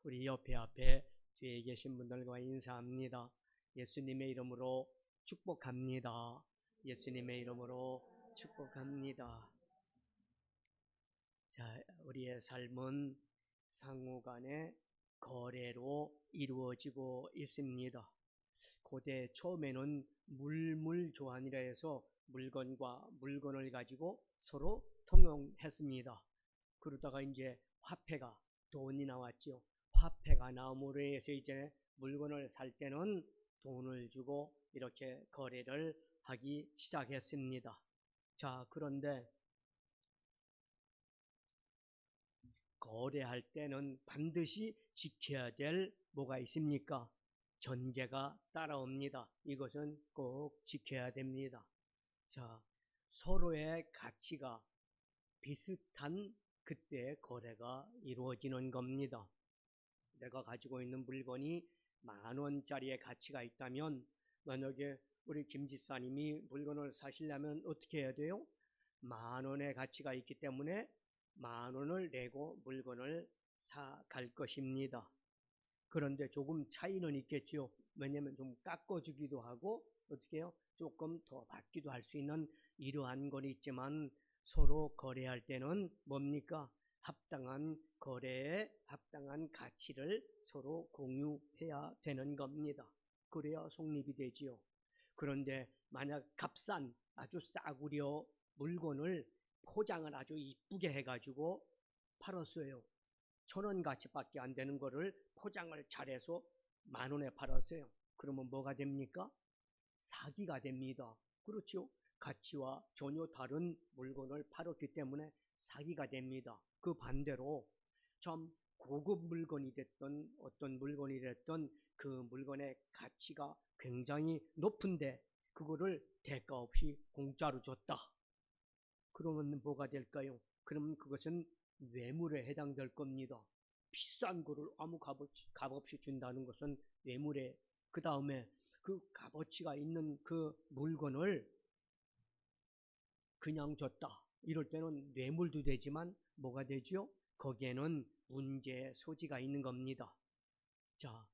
우리 옆에 앞에 뒤에 계신 분들과 인사합니다. 예수님의 이름으로 축복합니다. 예수님의 이름으로 축복합니다. 자, 우리의 삶은 상호 간의 거래로 이루어지고 있습니다. 고대 처음에는 물물교환이라 해서 물건과 물건을 가지고 서로 통용했습니다. 그러다가 이제 화폐가 돈이 나왔죠. 화폐가 나옴으로 해서 이제 물건을 살 때는 돈을 주고 이렇게 거래를 하기 시작했습니다. 자, 그런데 거래할 때는 반드시 지켜야 될 뭐가 있습니까? 전제가 따라옵니다. 이것은 꼭 지켜야 됩니다. 자, 서로의 가치가 비슷한 그때 거래가 이루어지는 겁니다. 내가 가지고 있는 물건이 10,000원짜리의 가치가 있다면 만약에 우리 김 집사님이 물건을 사시려면 어떻게 해야 돼요? 10,000원의 가치가 있기 때문에 10,000원을 내고 물건을 사갈 것입니다. 그런데 조금 차이는 있겠죠. 왜냐하면 좀 깎아주기도 하고 어떻게 해요? 조금 더 받기도 할 수 있는 이러한 건 있지만 서로 거래할 때는 뭡니까? 합당한 거래에 합당한 가치를 서로 공유해야 되는 겁니다. 그래야 성립이 되지요. 그런데 만약 값싼 아주 싸구려 물건을 포장을 아주 이쁘게 해가지고 팔았어요. 1,000원 가치밖에 안 되는 거를 포장을 잘해서 10,000원에 팔았어요. 그러면 뭐가 됩니까? 사기가 됩니다. 그렇죠? 가치와 전혀 다른 물건을 팔았기 때문에 사기가 됩니다. 그 반대로 좀 고급 물건이 됐던 어떤 물건이 됐던 그 물건의 가치가 굉장히 높은데 그거를 대가 없이 공짜로 줬다. 그러면 뭐가 될까요? 그러면 그것은 뇌물에 해당될 겁니다. 비싼 거를 아무 값없이 준다는 것은 뇌물에, 그 다음에 그 값어치가 있는 그 물건을 그냥 줬다. 이럴 때는 뇌물도 되지만 뭐가 되죠? 거기에는 문제의 소지가 있는 겁니다. 자,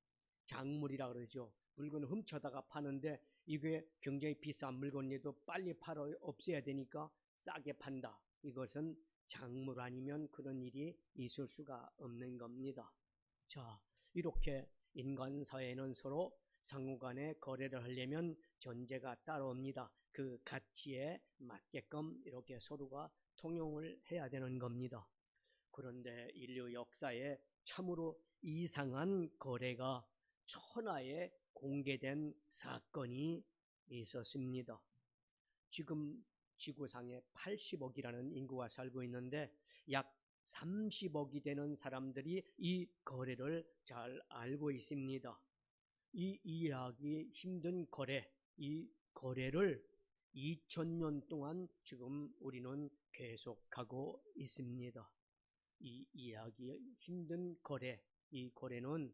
작물이라 그러죠. 물건을 훔쳐다가 파는데 이게 굉장히 비싼 물건이라도 빨리 팔아 없애야 되니까 싸게 판다. 이것은 작물 아니면 그런 일이 있을 수가 없는 겁니다. 자, 이렇게 인간 사회는 서로 상호간에 거래를 하려면 전제가 따라옵니다. 그 가치에 맞게끔 이렇게 서로가 통용을 해야 되는 겁니다. 그런데 인류 역사에 참으로 이상한 거래가 천하에 공개된 사건이 있었습니다. 지금 지구상에 80억이라는 인구가 살고 있는데 약 30억이 되는 사람들이 이 거래를 잘 알고 있습니다. 이 이해하기 힘든 거래, 이 거래를 2000년 동안 지금 우리는 계속하고 있습니다. 이 이해하기 힘든 거래, 이 거래는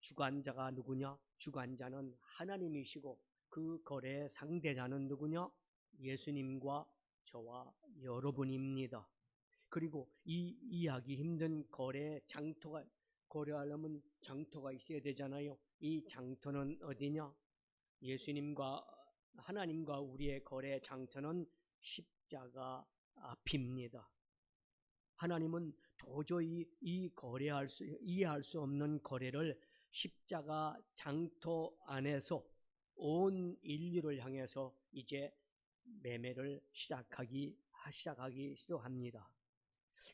주관자가 누구냐? 주관자는 하나님이시고 그 거래의 상대자는 누구냐? 예수님과 저와 여러분입니다. 그리고 이 이해하기 힘든 거래의 장터가, 거래하려면 장터가 있어야 되잖아요. 이 장터는 어디냐? 예수님과 하나님과 우리의 거래 장터는 십자가 앞입니다. 하나님은 도저히 이해할 수 없는 거래를 십자가 장터 안에서 온 인류를 향해서 이제 매매를 시작하기 시도합니다.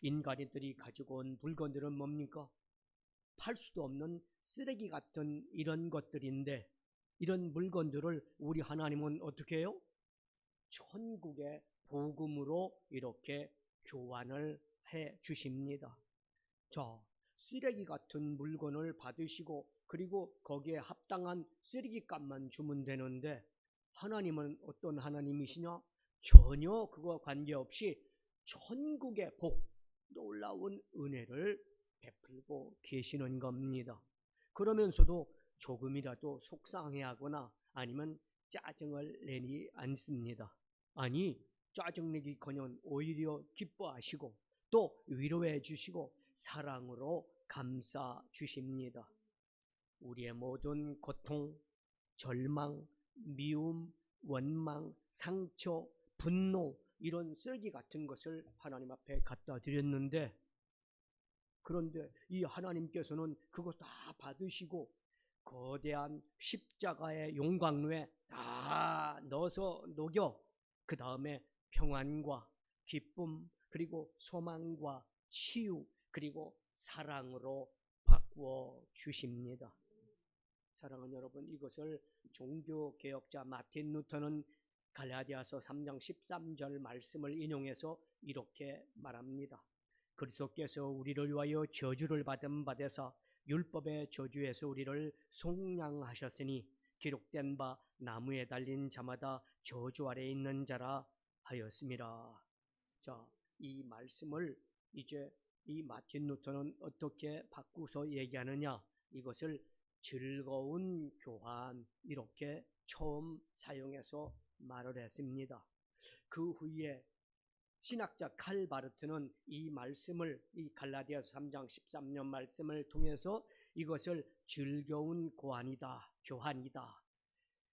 인간들이 가지고 온 물건들은 뭡니까? 팔 수도 없는 쓰레기 같은 이런 것들인데 이런 물건들을 우리 하나님은 어떻게 해요? 천국의 복음으로 이렇게 교환을 해 주십니다. 자, 쓰레기 같은 물건을 받으시고 그리고 거기에 합당한 쓰레기 값만 주면 되는데 하나님은 어떤 하나님이시냐? 전혀 그거 관계없이 천국의 복, 놀라운 은혜를 베풀고 계시는 겁니다. 그러면서도 조금이라도 속상해하거나 아니면 짜증을 내지 않습니다. 아니, 짜증내기커녕 오히려 기뻐하시고 또 위로해 주시고 사랑으로 감싸 주십니다. 우리의 모든 고통, 절망, 미움, 원망, 상처, 분노 이런 쓰레기 같은 것을 하나님 앞에 갖다 드렸는데, 그런데 이 하나님께서는 그거 다 받으시고 거대한 십자가의 용광로에 다 넣어서 녹여 그 다음에 평안과 기쁨 그리고 소망과 치유 그리고 사랑으로 바꾸어 주십니다. 사랑하는 여러분, 이것을 종교개혁자 마틴 루터는 갈라디아서 3장 13절 말씀을 인용해서 이렇게 말합니다. 그리스도께서 우리를 위하여 저주를 받은 바 되사 율법의 저주에서 우리를 속량하셨으니 기록된 바 나무에 달린 자마다 저주 아래 있는 자라 하였습니다. 자, 이 말씀을 이제 이 마틴 루터는 어떻게 바꾸서 얘기하느냐? 이것을 즐거운 교환 이렇게 처음 사용해서 말을 했습니다. 그 후에 신학자 칼 바르트는 이 말씀을, 이 갈라디아서 3장 13년 말씀을 통해서 이것을 즐거운 교환이다.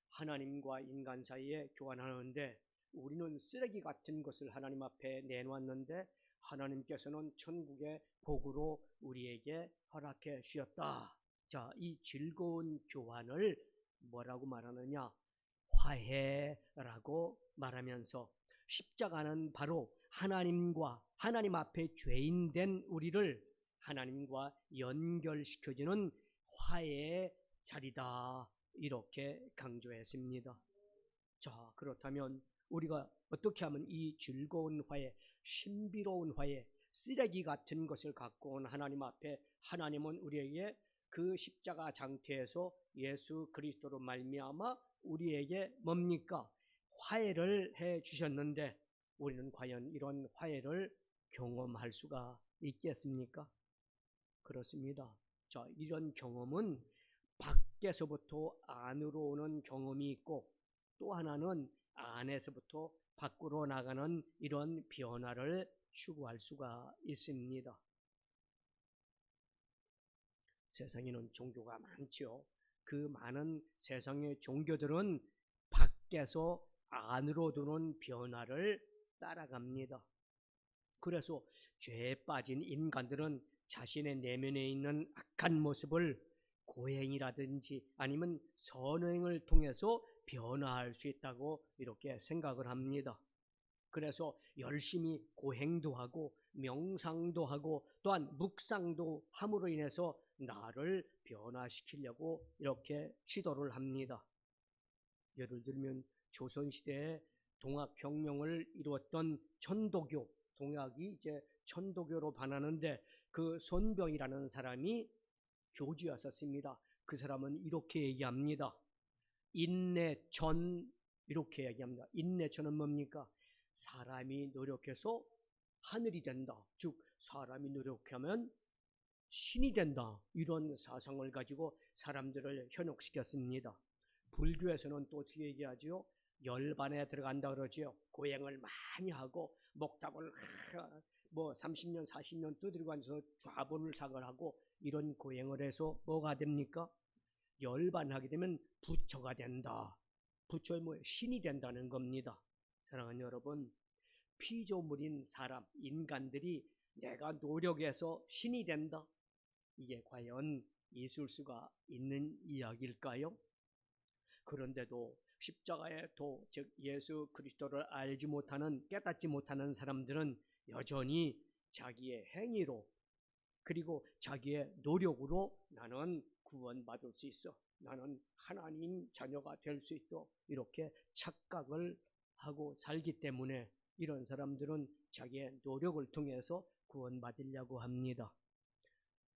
하나님과 인간 사이에 교환하는데, 우리는 쓰레기 같은 것을 하나님 앞에 내놓았는데 하나님께서는 천국의 복으로 우리에게 허락해 주셨다. 자, 이 즐거운 교환을 뭐라고 말하느냐? 화해라고 말하면서, 십자가는 바로 하나님 앞에 죄인된 우리를 하나님과 연결시켜주는 화해의 자리다, 이렇게 강조했습니다. 자, 그렇다면 우리가 어떻게 하면 이 즐거운 화해, 신비로운 화해, 쓰레기 같은 것을 갖고 온 하나님 앞에, 하나님은 우리에게 그 십자가 장태에서 예수 그리스도로 말미암아 우리에게 뭡니까? 화해를 해 주셨는데, 우리는 과연 이런 화해를 경험할 수가 있겠습니까? 그렇습니다. 자, 이런 경험은 밖에서부터 안으로 오는 경험이 있고, 또 하나는 안에서부터 밖으로 나가는 이런 변화를 추구할 수가 있습니다. 세상에는 종교가 많죠. 그 많은 세상의 종교들은 밖에서 안으로 드는 변화를 따라갑니다. 그래서 죄에 빠진 인간들은 자신의 내면에 있는 악한 모습을 고행이라든지 아니면 선행을 통해서 변화할 수 있다고 이렇게 생각을 합니다. 그래서 열심히 고행도 하고 명상도 하고 또한 묵상도 함으로 인해서 나를 변화시키려고 이렇게 시도를 합니다. 예를 들면 조선시대에 동학혁명을 이루었던 천도교, 동학이 이제 천도교로 반하는데 그 손병이라는 사람이 교주였었습니다. 그 사람은 이렇게 얘기합니다. 인내천, 이렇게 얘기합니다. 인내천은 뭡니까? 사람이 노력해서 하늘이 된다. 즉 사람이 노력하면 신이 된다. 이런 사상을 가지고 사람들을 현혹시켰습니다. 불교에서는 또 어떻게 얘기하죠? 열반에 들어간다 그러죠. 고행을 많이 하고 목탑을 30년 40년 두드리고 앉아서 좌본을 사걸하고 이런 고행을 해서 뭐가 됩니까? 열반하게 되면 부처가 된다. 부처의 신이 된다는 겁니다. 사랑하는 여러분, 피조물인 사람, 인간들이 내가 노력해서 신이 된다. 이게 과연 있을 수가 있는 이야기일까요? 그런데도 십자가의 도, 즉 예수 그리스도를 알지 못하는, 깨닫지 못하는 사람들은 여전히 자기의 행위로 그리고 자기의 노력으로 나는 구원받을 수 있어, 나는 하나님 자녀가 될 수 있어, 이렇게 착각을 하고 살기 때문에 이런 사람들은 자기의 노력을 통해서 구원받으려고 합니다.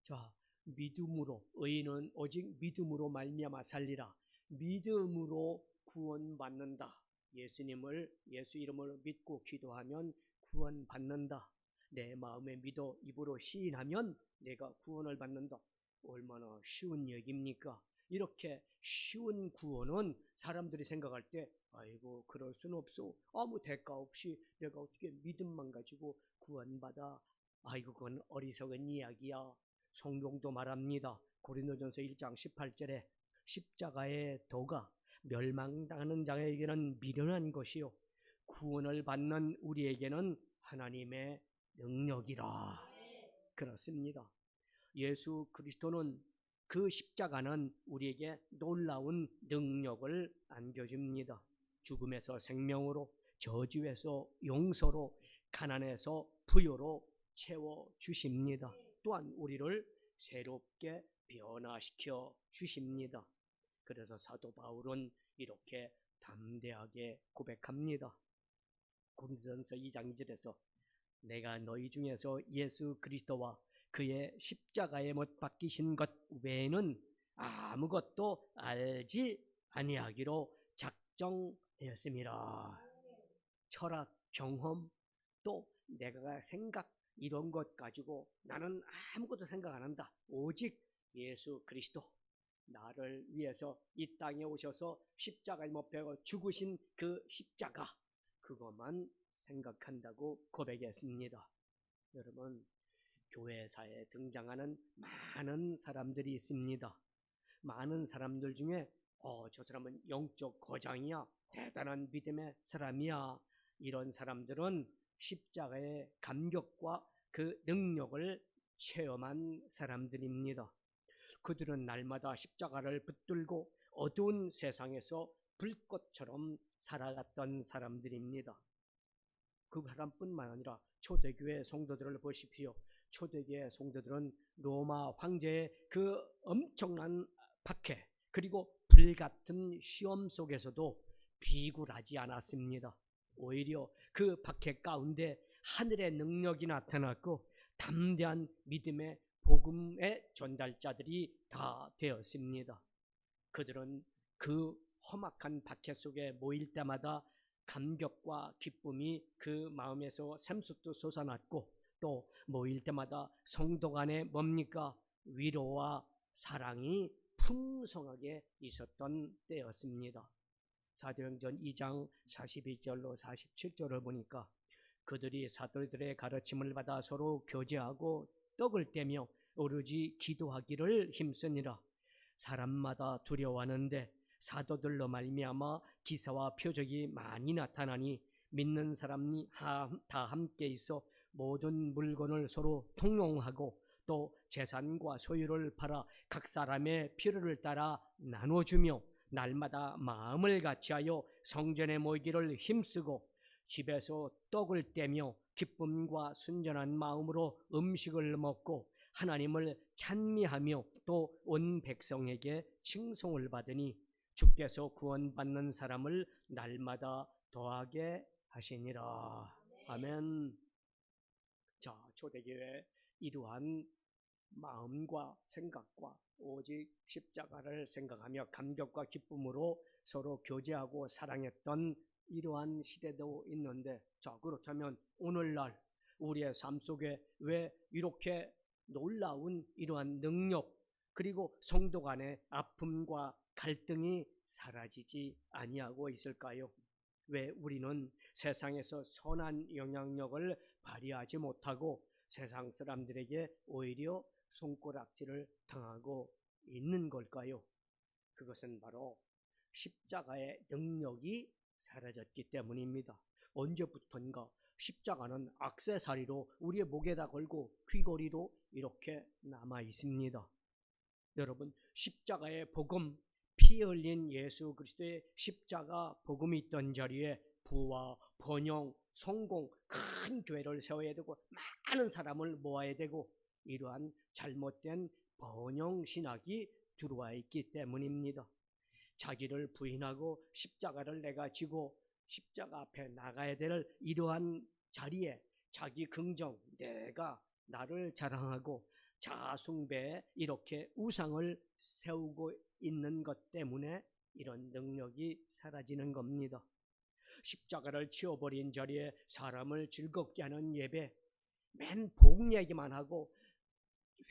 자, 믿음으로, 의인은 오직 믿음으로 말미암아 살리라. 믿음으로 구원받는다. 예수 이름을 믿고 기도하면 구원받는다. 내 마음에 믿어 입으로 시인하면 내가 구원을 받는다. 얼마나 쉬운 얘기입니까? 이렇게 쉬운 구원은 사람들이 생각할 때 아이고 그럴 수는 없어. 아무 대가 없이 내가 어떻게 믿음만 가지고 구원받아 아이고 그건 어리석은 이야기야. 성경도 말합니다. 고린도전서 1장 18절에 십자가의 도가 멸망당하는 자에게는 미련한 것이요 구원을 받는 우리에게는 하나님의 능력이라. 그렇습니다. 예수 그리스도는 그 십자가는 우리에게 놀라운 능력을 안겨줍니다. 죽음에서 생명으로, 저주에서 용서로, 가난에서 부여로 채워주십니다. 또한 우리를 새롭게 변화시켜 주십니다. 그래서 사도 바울은 이렇게 담대하게 고백합니다. 고린도전서 2장 2절에서 내가 너희 중에서 예수 그리스도와 그의 십자가에 못 박히신 것 외에는 아무것도 알지 아니하기로 작정하였습니다. 철학, 경험, 또 내가 생각 이런 것 가지고 나는 아무것도 생각 안 한다. 오직 예수 그리스도 나를 위해서 이 땅에 오셔서 십자가에 못 박혀 죽으신 그 십자가 그것만 생각한다고 고백했습니다. 여러분 교회사에 등장하는 많은 사람들이 있습니다. 많은 사람들 중에 저 사람은 영적 거장이야, 대단한 믿음의 사람이야. 이런 사람들은 십자가의 감격과 그 능력을 체험한 사람들입니다. 그들은 날마다 십자가를 붙들고 어두운 세상에서 불꽃처럼 살아갔던 사람들입니다. 그 사람뿐만 아니라 초대교회 성도들을 보십시오. 초대교회 성도들은 로마 황제의 그 엄청난 박해 그리고 불같은 시험 속에서도 비굴하지 않았습니다. 오히려 그 박해 가운데 하늘의 능력이 나타났고 담대한 믿음의 복음의 전달자들이 다 되었습니다. 그들은 그 험악한 박해 속에 모일 때마다 감격과 기쁨이 그 마음에서 샘솟듯 솟아났고 또 모일 때마다 성도 간에 뭡니까? 위로와 사랑이 풍성하게 있었던 때였습니다. 사도행전 2장 42절로 47절을 보니까 그들이 사도들의 가르침을 받아 서로 교제하고 떡을 떼며 오로지 기도하기를 힘쓰니라. 사람마다 두려워하는데 사도들로 말미암아 기사와 표적이 많이 나타나니 믿는 사람이 다 함께 있어 모든 물건을 서로 통용하고 또 재산과 소유를 팔아 각 사람의 필요를 따라 나눠주며 날마다 마음을 같이하여 성전에 모이기를 힘쓰고 집에서 떡을 떼며 기쁨과 순전한 마음으로 음식을 먹고 하나님을 찬미하며 또 온 백성에게 칭송을 받으니 주께서 구원받는 사람을 날마다 더하게 하시니라. 아멘. 자, 초대교회 이러한 마음과 생각과 오직 십자가를 생각하며 감격과 기쁨으로 서로 교제하고 사랑했던 이러한 시대도 있는데, 자, 그렇다면 오늘날 우리의 삶 속에 왜 이렇게 놀라운 이러한 능력 그리고 성도 간의 아픔과 갈등이 사라지지 아니하고 있을까요? 왜 우리는 세상에서 선한 영향력을 발휘하지 못하고 세상 사람들에게 오히려 손가락질을 당하고 있는 걸까요? 그것은 바로 십자가의 능력이 사라졌기 때문입니다. 언제부턴가 십자가는 액세서리로 우리의 목에다 걸고 귀걸이로 이렇게 남아 있습니다. 여러분, 십자가의 복음, 피 흘린 예수 그리스도의 십자가 복음이 있던 자리에 부와 번영, 성공, 큰 교회를 세워야 되고 많은 사람을 모아야 되고 이러한 잘못된 번영 신학이 들어와 있기 때문입니다. 자기를 부인하고 십자가를 내가 지고 십자가 앞에 나가야 될 이러한 자리에 자기 긍정, 내가 나를 자랑하고 자아숭배에 이렇게 우상을 세우고 있는 것 때문에 이런 능력이 사라지는 겁니다. 십자가를 치워버린 자리에 사람을 즐겁게 하는 예배, 맨 복 얘기만 하고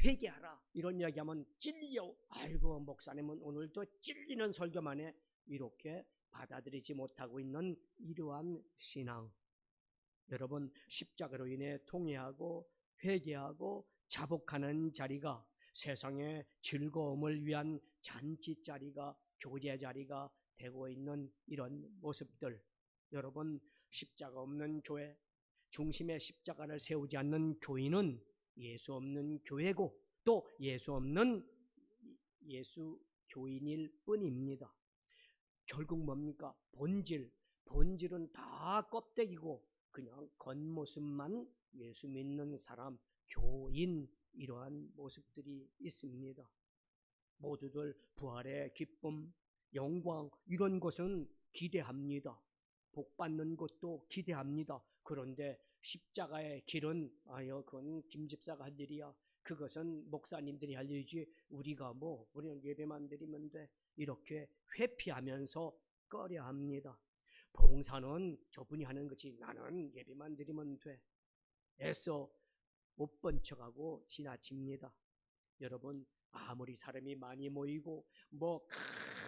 회개하라 이런 이야기하면 찔려. 아이고 목사님은 오늘도 찔리는 설교만 해. 이렇게 받아들이지 못하고 있는 이러한 신앙. 여러분, 십자가로 인해 통회하고 회개하고 자복하는 자리가, 세상의 즐거움을 위한 잔치 자리가, 교제 자리가 되고 있는 이런 모습들, 여러분, 십자가 없는 교회, 중심에 십자가를 세우지 않는 교인은 예수 없는 교회고 또 예수 없는 예수 교인일 뿐입니다. 결국 뭡니까? 본질은 다 껍데기고 그냥 겉모습만 예수 믿는 사람, 교인, 이러한 모습들이 있습니다. 모두들 부활의 기쁨, 영광 이런 것은 기대합니다. 복 받는 것도 기대합니다. 그런데 십자가의 길은 그건 김 집사가 할 일이야. 그것은 목사님들이 할 일이지 우리가 우리는 예배만 드리면 돼. 이렇게 회피하면서 꺼려합니다. 봉사는 저분이 하는 거지 나는 예배만 드리면 돼. 애써 못 본 척하고 지나칩니다. 여러분, 아무리 사람이 많이 모이고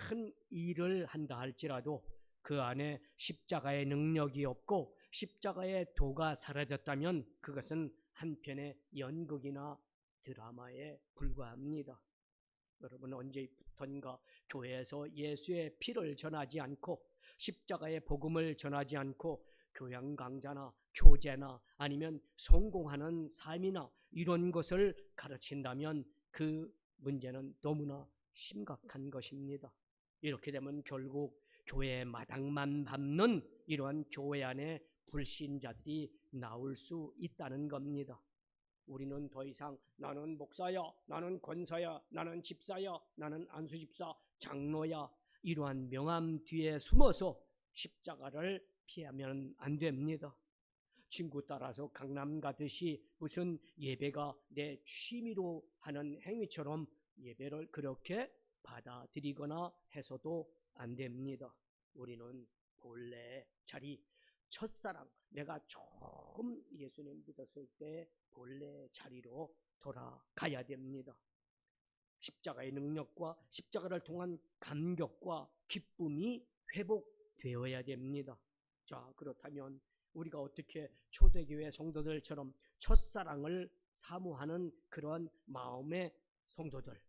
큰 일을 한다 할지라도 그 안에 십자가의 능력이 없고 십자가의 도가 사라졌다면 그것은 한편의 연극이나 드라마에 불과합니다. 여러분, 언제부턴가 교회에서 예수의 피를 전하지 않고 십자가의 복음을 전하지 않고 교양 강좌나 교제나 아니면 성공하는 삶이나 이런 것을 가르친다면 그 문제는 너무나 심각한 것입니다. 이렇게 되면 결국 교회의 마당만 밟는 이러한 교회 안에 불신자들이 나올 수 있다는 겁니다. 우리는 더 이상 나는 목사야, 나는 권사야, 나는 집사야, 나는 안수집사, 장로야 이러한 명함 뒤에 숨어서 십자가를 피하면 안 됩니다. 친구 따라서 강남 가듯이 무슨 예배가 내 취미로 하는 행위처럼 예배를 그렇게 받아들이거나 해서도 안 됩니다. 우리는 본래의 자리, 첫사랑, 내가 처음 예수님 믿었을 때 본래의 자리로 돌아가야 됩니다. 십자가의 능력과 십자가를 통한 감격과 기쁨이 회복되어야 됩니다. 자, 그렇다면 우리가 어떻게 초대교회 성도들처럼 첫사랑을 사모하는 그런 마음의 성도들,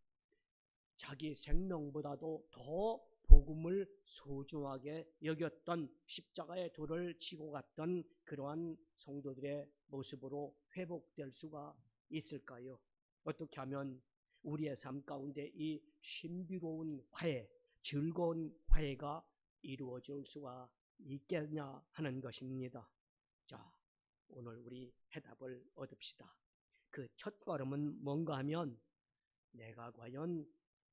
자기 생명보다도 더 복음을 소중하게 여겼던 십자가의 돌을 지고 갔던 그러한 성도들의 모습으로 회복될 수가 있을까요? 어떻게 하면 우리의 삶 가운데 이 신비로운 화해, 즐거운 화해가 이루어질 수가 있겠냐 하는 것입니다. 자, 오늘 우리 해답을 얻읍시다. 그 첫걸음은 뭔가 하면 내가 과연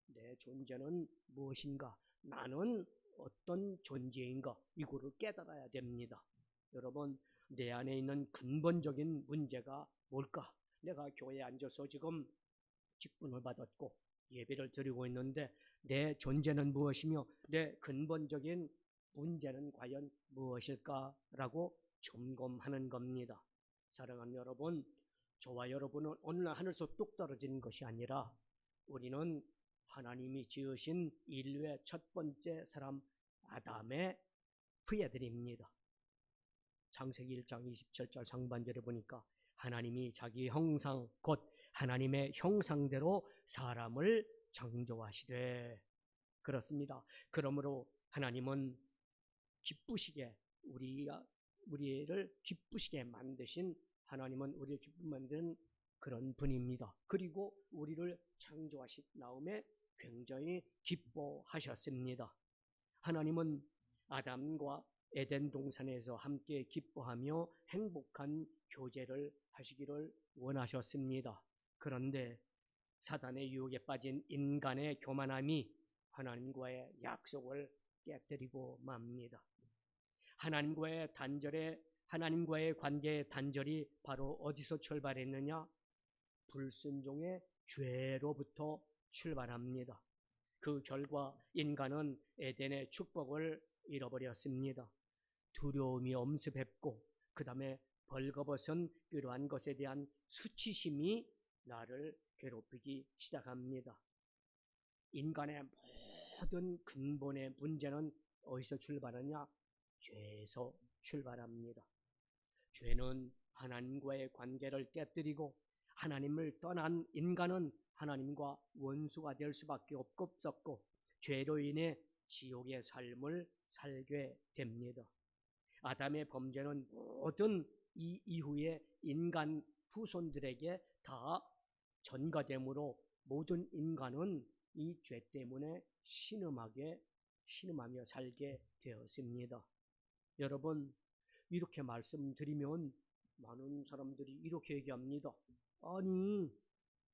내 존재는 무엇인가? 나는 어떤 존재인가? 이거를 깨달아야 됩니다. 여러분, 내 안에 있는 근본적인 문제가 뭘까? 내가 교회에 앉아서 지금 직분을 받았고 예배를 드리고 있는데 내 존재는 무엇이며 내 근본적인 문제는 과연 무엇일까라고 점검하는 겁니다. 사랑하는 여러분, 저와 여러분은 어느 날 하늘에서 뚝 떨어지는 것이 아니라 우리는 하나님이 지으신 인류의 첫 번째 사람 아담의 후예들입니다. 창세기 1장 27절 상반절에 보니까 하나님이 자기 형상 곧 하나님의 형상대로 사람을 창조하시되, 그렇습니다. 그러므로 하나님은 기쁘시게 우리를 기쁘시게 만드신, 하나님은 우리를 기쁘게 만든 그런 분입니다. 그리고 우리를 창조하신 다음에 굉장히 기뻐하셨습니다. 하나님은 아담과 에덴 동산에서 함께 기뻐하며 행복한 교제를 하시기를 원하셨습니다. 그런데 사단의 유혹에 빠진 인간의 교만함이 하나님과의 약속을 깨뜨리고 맙니다. 하나님과의 관계의 단절이 바로 어디서 출발했느냐? 불순종의 죄로부터 출발합니다. 그 결과 인간은 에덴의 축복을 잃어버렸습니다. 두려움이 엄습했고 그 다음에 벌거벗은 이러한 것에 대한 수치심이 나를 괴롭히기 시작합니다. 인간의 모든 근본의 문제는 어디서 출발하냐? 죄에서 출발합니다. 죄는 하나님과의 관계를 깨뜨리고 하나님을 떠난 인간은 하나님과 원수가 될 수밖에 없었고 죄로 인해 지옥의 삶을 살게 됩니다. 아담의 범죄는 모든 이 이후에 인간 후손들에게 다 전가되므로 모든 인간은 이 죄 때문에 신음하며 살게 되었습니다. 여러분, 이렇게 말씀드리면 많은 사람들이 이렇게 얘기합니다. 아니,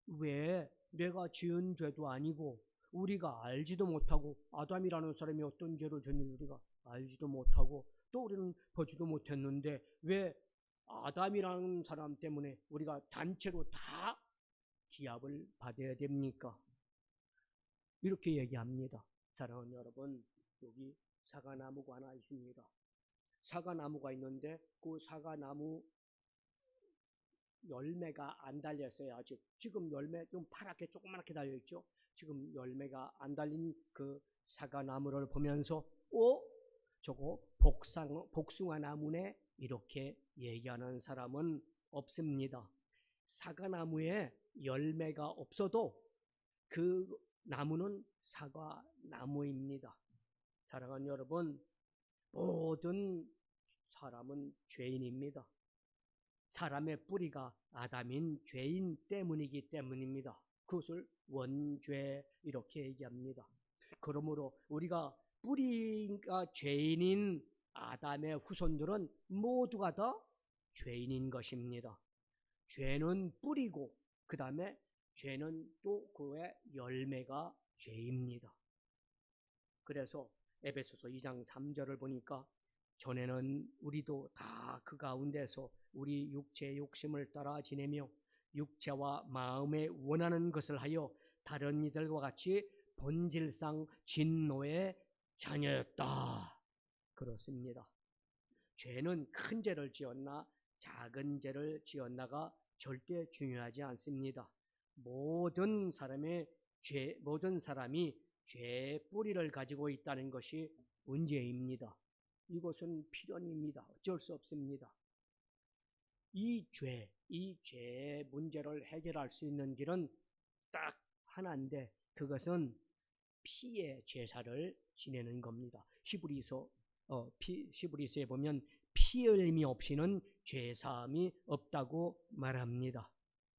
왜 내가 지은 죄도 아니고 우리가 알지도 못하고 아담이라는 사람이 어떤 죄를 졌는지 우리가 알지도 못하고 또 우리는 보지도 못했는데 왜 아담이라는 사람 때문에 우리가 단체로 다 기합을 받아야 됩니까? 이렇게 얘기합니다. 사랑하는 여러분, 여기 사과나무가 하나 있습니다. 사과나무가 있는데 그 사과나무 열매가 안 달렸어요. 아직. 지금 열매 좀 파랗게 조그맣게 달려있죠. 지금 열매가 안 달린 그 사과나무를 보면서 저거 복숭아 나무네 이렇게 얘기하는 사람은 없습니다. 사과나무에 열매가 없어도 그 나무는 사과나무입니다. 사랑하는 여러분, 모든 사람은 죄인입니다. 사람의 뿌리가 아담인 죄인 때문이기 때문입니다. 그것을 원죄 이렇게 얘기합니다. 그러므로 우리가 뿌리가 죄인인 아담의 후손들은 모두가 다 죄인인 것입니다. 죄는 뿌리고 그 다음에 죄는 또 그의 열매가 죄입니다. 그래서 에베소서 2장 3절을 보니까 전에는 우리도 다 그 가운데서 우리 육체의 욕심을 따라 지내며 육체와 마음에 원하는 것을 하여 다른 이들과 같이 본질상 진노의 자녀였다. 그렇습니다. 죄는 큰 죄를 지었나 작은 죄를 지었나가 절대 중요하지 않습니다. 모든 사람이 죄의 뿌리를 가지고 있다는 것이 문제입니다. 이것은 필연입니다. 어쩔 수 없습니다. 이 죄의 문제를 해결할 수 있는 길은 딱 하나인데 그것은 피의 제사를 지내는 겁니다. 히브리서에 보면 피 흘림이 없이는 죄 사함이 없다고 말합니다.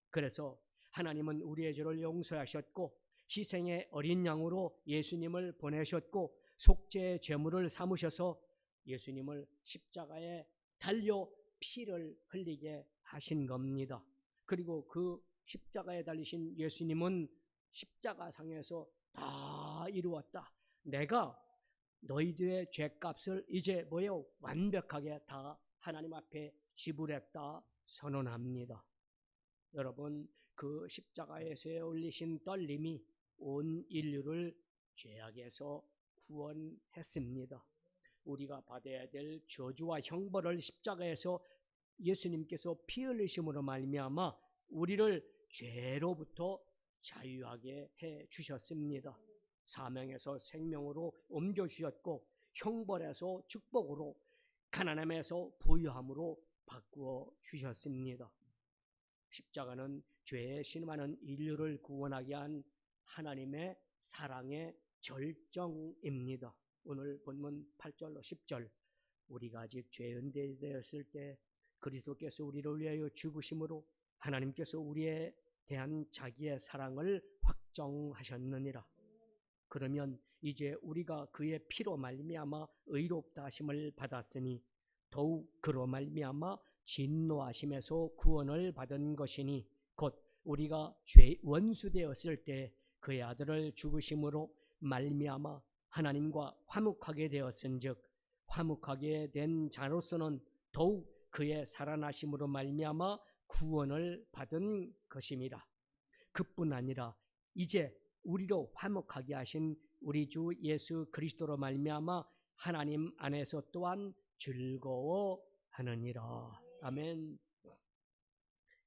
그래서 하나님은 우리의 죄를 용서하셨고 희생의 어린 양으로 예수님을 보내셨고 속죄의 제물을 삼으셔서 예수님을 십자가에 달려 피를 흘리게 하신 겁니다. 그리고 그 십자가에 달리신 예수님은 십자가상에서 다 이루었다. 내가 너희들의 죄값을 이제 완벽하게 다 하나님 앞에 지불했다 선언합니다. 여러분, 그 십자가에서 올리신 떨림이 온 인류를 죄악에서 구원했습니다. 우리가 받아야 될 저주와 형벌을 십자가에서 예수님께서 피 흘리심으로 말미암아 우리를 죄로부터 자유하게 해 주셨습니다. 사명에서 생명으로 옮겨 주셨고 형벌에서 축복으로 가난함에서 부유함으로 바꾸어 주셨습니다. 십자가는 죄에 신음하는 인류를 구원하게 한 하나님의 사랑의 절정입니다. 오늘 본문 8절로 10절 우리가 아직 죄인 되었을 때 그리스도께서 우리를 위하여 죽으심으로 하나님께서 우리에 대한 자기의 사랑을 확정하셨느니라. 그러면 이제 우리가 그의 피로 말미암아 의롭다 하심을 받았으니 더욱 그로 말미암아 진노하심에서 구원을 받은 것이니 곧 우리가 죄 원수 되었을 때 그의 아들을 죽으심으로 말미암아 하나님과 화목하게 되었은즉 화목하게 된 자로서는 더욱 그의 살아나심으로 말미암아 구원을 받은 것임이라. 그뿐 아니라 이제 우리로 화목하게 하신 우리 주 예수 그리스도로 말미암아 하나님 안에서 또한 즐거워하느니라. 아멘.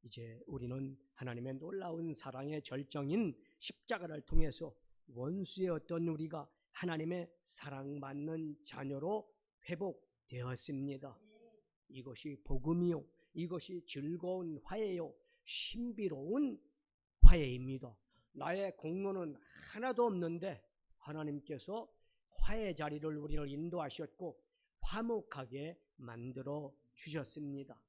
이제 우리는 하나님의 놀라운 사랑의 절정인 십자가를 통해서 원수였던 우리가 하나님의 사랑받는 자녀로 회복되었습니다. 이것이 복음이요 이것이 즐거운 화해요. 신비로운 화해입니다. 나의 공로는 하나도 없는데 하나님께서 화해 자리를 우리를 인도하셨고 화목하게 만들어 주셨습니다.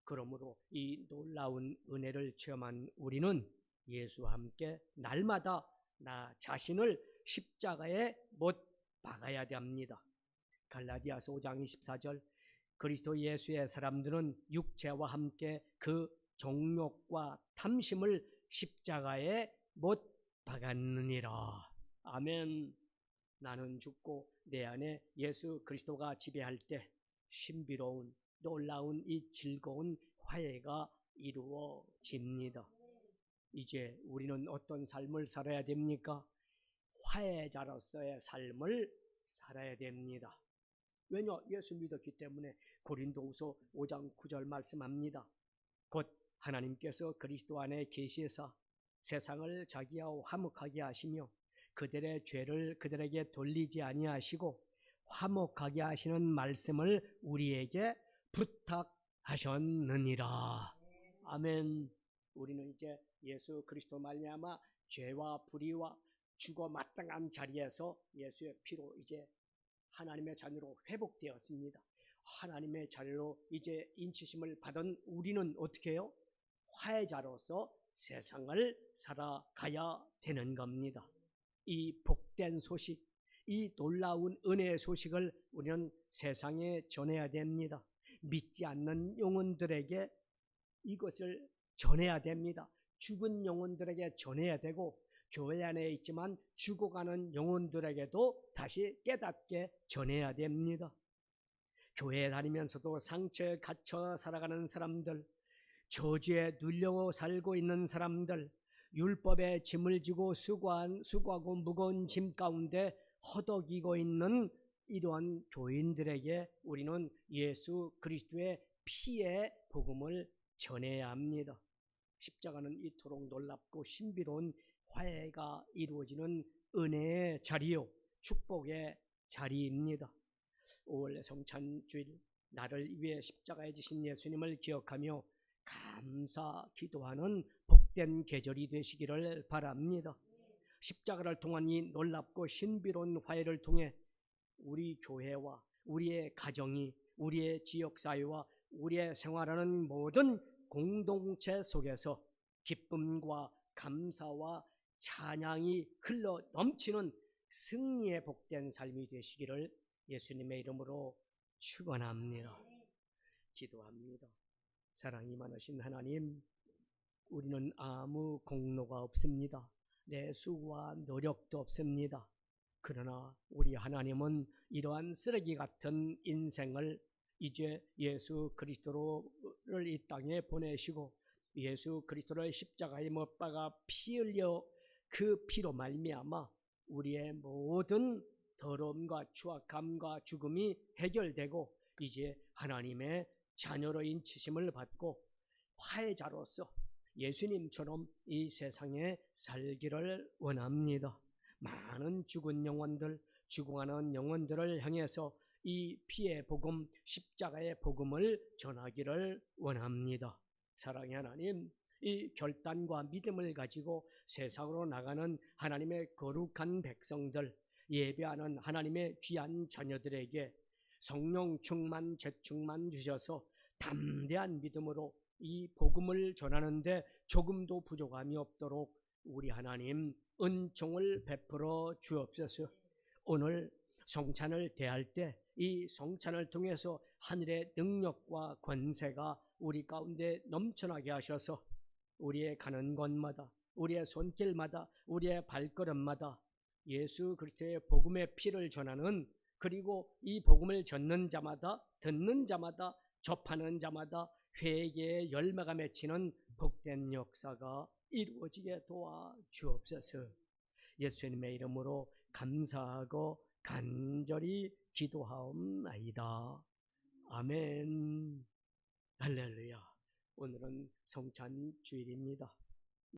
그러므로 이 놀라운 은혜를 체험한 우리는 예수와 함께 날마다 나 자신을 십자가에 못 박아야 합니다. 갈라디아서 5장 24절 그리스도 예수의 사람들은 육체와 함께 그 정욕과 탐심을 십자가에 못 박았느니라. 아멘. 나는 죽고 내 안에 예수 그리스도가 지배할 때 신비로운 놀라운 이 즐거운 화해가 이루어집니다. 이제 우리는 어떤 삶을 살아야 됩니까? 화해자로서의 삶을 살아야 됩니다. 왜냐? 예수 믿었기 때문에. 고린도후서 5장 9절 말씀합니다. 곧 하나님께서 그리스도 안에 계시사 세상을 자기와 화목하게 하시며 그들의 죄를 그들에게 돌리지 아니하시고 화목하게 하시는 말씀을 우리에게 부탁하셨느니라. 아멘. 우리는 이제 예수 그리스도 말미암아 죄와 불의와 죽어 마땅한 자리에서 예수의 피로 이제 하나님의 자녀로 회복되었습니다. 하나님의 자녀로 이제 인치심을 받은 우리는 어떻게 해요? 화해자로서 세상을 살아가야 되는 겁니다. 이 복된 소식, 이 놀라운 은혜의 소식을 우리는 세상에 전해야 됩니다. 믿지 않는 영혼들에게 이것을 전해야 됩니다. 죽은 영혼들에게 전해야 되고 교회 안에 있지만 죽어가는 영혼들에게도 다시 깨닫게 전해야 됩니다. 교회에 다니면서도 상처에 갇혀 살아가는 사람들, 저주에 눌려 살고 있는 사람들, 율법에 짐을 지고 수고하고 무거운 짐 가운데 허덕이고 있는 이러한 교인들에게 우리는 예수 그리스도의 피의 복음을 전해야 합니다. 십자가는 이토록 놀랍고 신비로운 화해가 이루어지는 은혜의 자리요, 축복의 자리입니다. 5월 성찬주일 나를 위해 십자가에 지신 예수님을 기억하며 감사 기도하는 복된 계절이 되시기를 바랍니다. 십자가를 통한 이 놀랍고 신비로운 화해를 통해 우리 교회와 우리의 가정이, 우리의 지역사회와 우리의 생활하는 모든 공동체 속에서 기쁨과 감사와 찬양이 흘러 넘치는 승리의 복된 삶이 되시기를 예수님의 이름으로 축원합니다. 기도합니다. 사랑이 많으신 하나님, 우리는 아무 공로가 없습니다. 내 수고와 노력도 없습니다. 그러나 우리 하나님은 이러한 쓰레기 같은 인생을 이제 예수 그리스도를 이 땅에 보내시고 예수 그리스도를 십자가에 못 박아 피 흘려 그 피로 말미암아 우리의 모든 더러움과 추악함과 죽음이 해결되고 이제 하나님의 자녀로 인치심을 받고 화해자로서 예수님처럼 이 세상에 살기를 원합니다. 많은 죽은 영혼들, 죽어가는 영혼들을 향해서 이 피의 복음, 십자가의 복음을 전하기를 원합니다. 사랑의 하나님, 이 결단과 믿음을 가지고 세상으로 나가는 하나님의 거룩한 백성들, 예배하는 하나님의 귀한 자녀들에게 성령 충만, 재충만 주셔서 담대한 믿음으로 이 복음을 전하는데 조금도 부족함이 없도록 우리 하나님 은총을 베풀어 주옵소서. 오늘 성찬을 대할 때 이 성찬을 통해서 하늘의 능력과 권세가 우리 가운데 넘쳐나게 하셔서 우리의 가는 곳마다, 우리의 손길마다, 우리의 발걸음마다 예수 그리스도의 복음의 피를 전하는, 그리고 이 복음을 전는 자마다, 듣는 자마다, 접하는 자마다 회개의 열매가 맺히는 복된 역사가 이루어지게 도와 주옵소서. 예수님의 이름으로 감사하고 간절히 기도하옵나이다. 아멘. 할렐루야. 오늘은 성찬주일입니다.